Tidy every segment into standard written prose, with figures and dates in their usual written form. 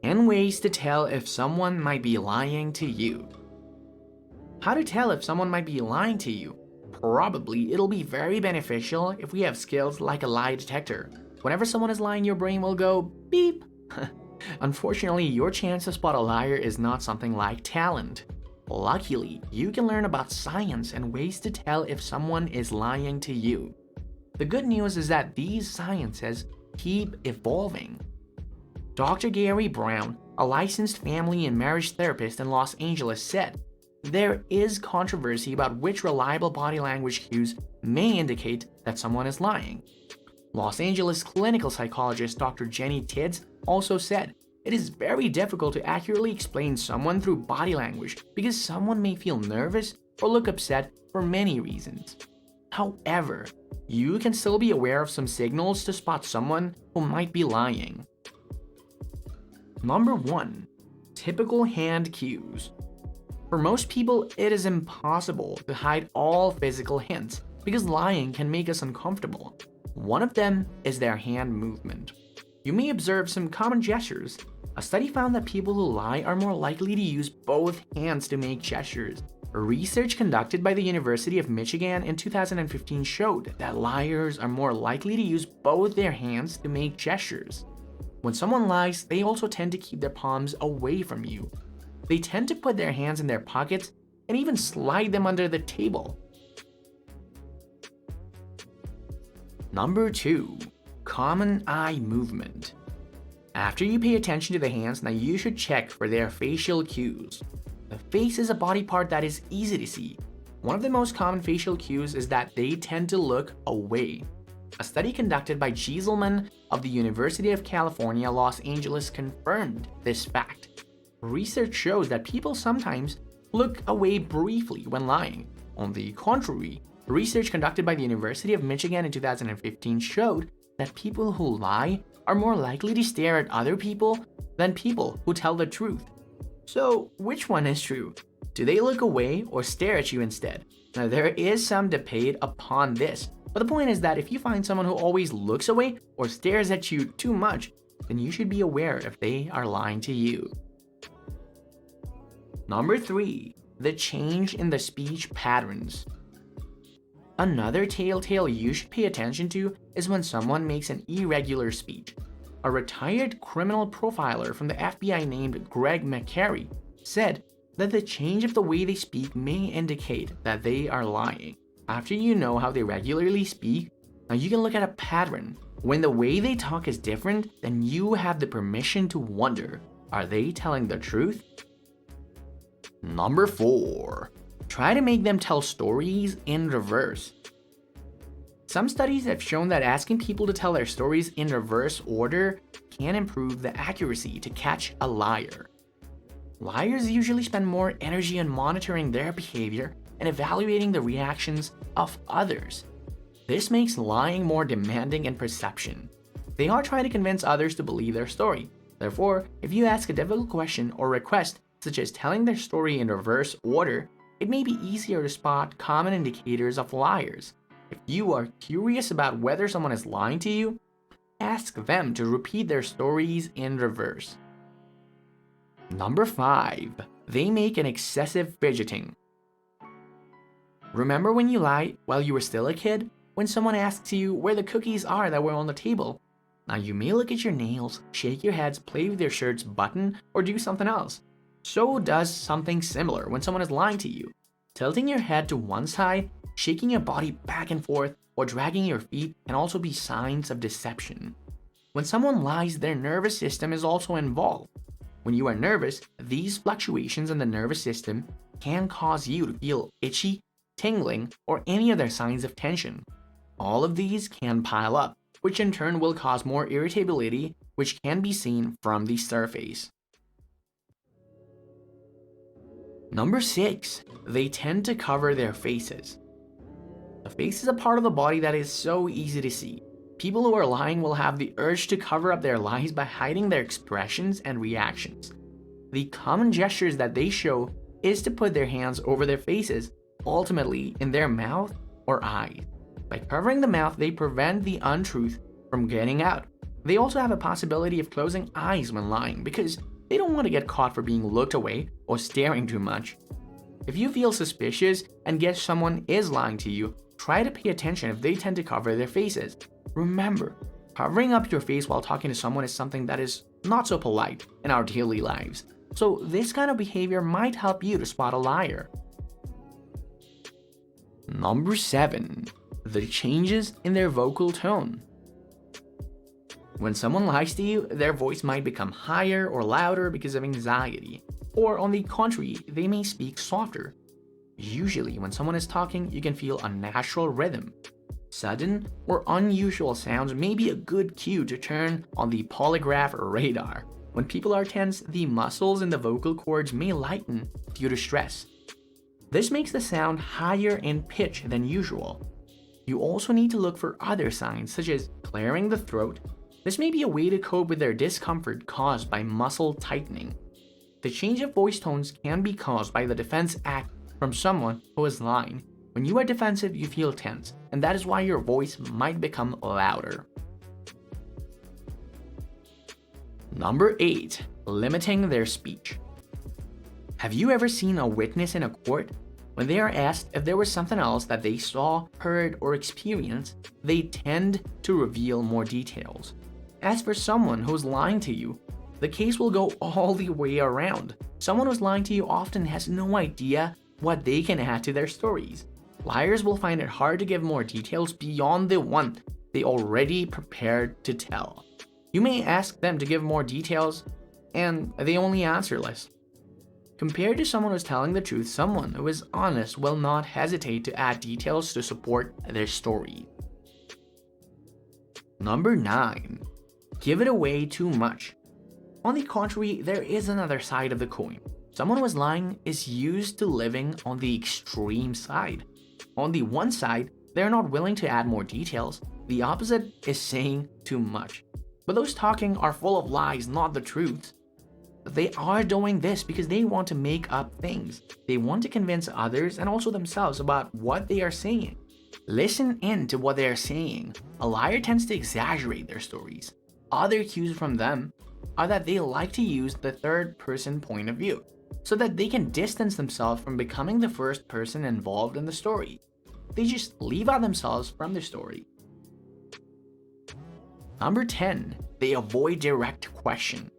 10 ways to tell if someone might be lying to you. How to tell if someone might be lying to you? Probably it'll be very beneficial if we have skills like a lie detector. Whenever someone is lying, your brain will go beep. Unfortunately, your chance to spot a liar is not something like talent. Luckily, you can learn about science and ways to tell if someone is lying to you. The good news is that these sciences keep evolving. Dr. Gary Brown, a licensed family and marriage therapist in Los Angeles, said, "There is controversy about which reliable body language cues may indicate that someone is lying." Los Angeles clinical psychologist Dr. Titz also said, "It is very difficult to accurately explain someone through body language because someone may feel nervous or look upset for many reasons. However, you can still be aware of some signals to spot someone who might be lying." Number 1. Typical hand cues. For most people, it is impossible to hide all physical hints because lying can make us uncomfortable. One of them is their hand movement. You may observe some common gestures. A study found that people who lie are more likely to use both hands to make gestures. Research conducted by the University of Michigan in 2015 showed that liars are more likely to use both their hands to make gestures. When someone lies, they also tend to keep their palms away from you. They tend to put their hands in their pockets and even slide them under the table. Number 2. Common eye movement. After you pay attention to the hands, now you should check for their facial cues. The face is a body part that is easy to see. One of the most common facial cues is that they tend to look away. A study conducted by Gieselman of the University of California, Los Angeles confirmed this fact. Research shows that people sometimes look away briefly when lying. On the contrary, research conducted by the University of Michigan in 2015 showed that people who lie are more likely to stare at other people than people who tell the truth. So, which one is true? Do they look away or stare at you instead? Now, there is some debate upon this, but the point is that if you find someone who always looks away or stares at you too much, then you should be aware if they are lying to you. Number 3. The change in the speech patterns. Another telltale you should pay attention to is when someone makes an irregular speech. A retired criminal profiler from the FBI named Greg McCary said that the change of the way they speak may indicate that they are lying. After you know how they regularly speak, now you can look at a pattern. When the way they talk is different, then you have the permission to wonder, are they telling the truth? Number 4. Try to make them tell stories in reverse. Some studies have shown that asking people to tell their stories in reverse order can improve the accuracy to catch a liar. Liars usually spend more energy on monitoring their behavior and evaluating the reactions of others. This makes lying more demanding in perception. They are trying to convince others to believe their story. Therefore, if you ask a difficult question or request, such as telling their story in reverse order, it may be easier to spot common indicators of liars. If you are curious about whether someone is lying to you, ask them to repeat their stories in reverse. Number 5. They make an excessive fidgeting. Remember when you lied while you were still a kid? When someone asks you where the cookies are that were on the table? Now you may look at your nails, shake your heads, play with your shirt's button, or do something else. So does something similar when someone is lying to you. Tilting your head to one side, shaking your body back and forth, or dragging your feet can also be signs of deception. When someone lies, their nervous system is also involved. When you are nervous, these fluctuations in the nervous system can cause you to feel itchy, tingling, or any other signs of tension. All of these can pile up, which in turn will cause more irritability, which can be seen from the surface. Number 6. They tend to cover their faces. The face is a part of the body that is so easy to see. People who are lying will have the urge to cover up their lies by hiding their expressions and reactions. The common gestures that they show is to put their hands over their faces, ultimately in their mouth or eyes. By covering the mouth, they prevent the untruth from getting out. They also have a possibility of closing eyes when lying because They don't want to get caught for being looked away or staring too much. If you feel suspicious and guess someone is lying to you, try to pay attention if they tend to cover their faces. Remember, covering up your face while talking to someone is something that is not so polite in our daily lives. So this kind of behavior might help you to spot a liar. Number 7. The changes in their vocal tone. When someone lies to you, their voice might become higher or louder because of anxiety. Or on the contrary, they may speak softer. Usually, when someone is talking, you can feel a natural rhythm. Sudden or unusual sounds may be a good cue to turn on the polygraph radar. When people are tense, the muscles in the vocal cords may lighten due to stress. This makes the sound higher in pitch than usual. You also need to look for other signs such as clearing the throat. This may be a way to cope with their discomfort caused by muscle tightening. The change of voice tones can be caused by the defense act from someone who is lying. When you are defensive, you feel tense, and that is why your voice might become louder. Number 8. Limiting their speech. Have you ever seen a witness in a court? When they are asked if there was something else that they saw, heard, or experienced, they tend to reveal more details. As for someone who's lying to you, the case will go all the way around. Someone who's lying to you often has no idea what they can add to their stories. Liars will find it hard to give more details beyond the one they already prepared to tell. You may ask them to give more details, and they only answer less. Compared to someone who's telling the truth, someone who is honest will not hesitate to add details to support their story. Number 9. Give it away too much. On the contrary, there is another side of the coin. Someone who is lying is used to living on the extreme side. On the one side, they're not willing to add more details. The opposite is saying too much. But those talking are full of lies, not the truth. They are doing this because they want to make up things. They want to convince others and also themselves about what they are saying. Listen in to what they are saying. A liar tends to exaggerate their stories. Other cues from them are that they like to use the third-person point of view, so that they can distance themselves from becoming the first person involved in the story. They just leave out themselves from the story. Number 10. They avoid direct question.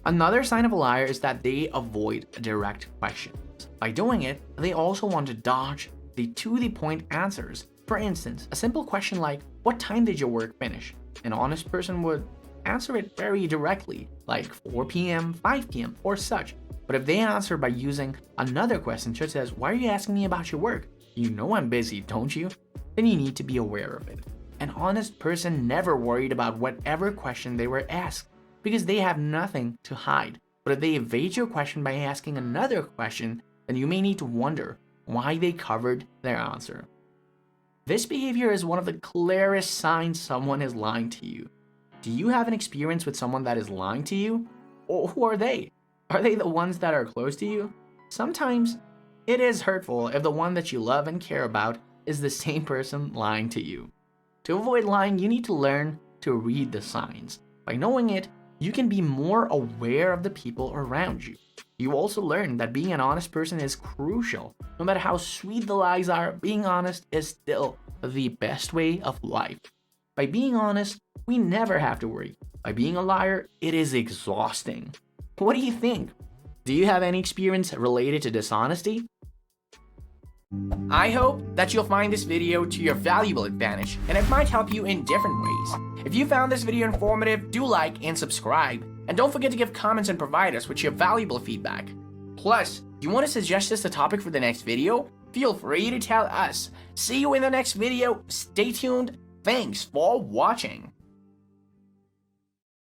Another sign of a liar is that they avoid direct questions. By doing it, they also want to dodge the to-the-point answers. For instance, a simple question like, "What time did your work finish?" An honest person would answer it very directly, like 4 p.m., 5 p.m., or such. But if they answer by using another question such as, "Why are you asking me about your work? You know I'm busy, don't you?" then you need to be aware of it. An honest person never worried about whatever question they were asked, because they have nothing to hide. But if they evade your question by asking another question, then you may need to wonder why they covered their answer. This behavior is one of the clearest signs someone is lying to you. Do you have an experience with someone that is lying to you? Or who are they? Are they the ones that are close to you? Sometimes it is hurtful if the one that you love and care about is the same person lying to you. To avoid lying, you need to learn to read the signs. By knowing it, you can be more aware of the people around you. You also learn that being an honest person is crucial. No matter how sweet the lies are, being honest is still the best way of life. By being honest, we never have to worry. By being a liar, it is exhausting. What do you think? Do you have any experience related to dishonesty? I hope that you'll find this video to your valuable advantage, and it might help you in different ways. If you found this video informative, do like and subscribe, and don't forget to give comments and provide us with your valuable feedback. Plus, you want to suggest us a topic for the next video? Feel free to tell us. See you in the next video. Stay tuned. Thanks for watching.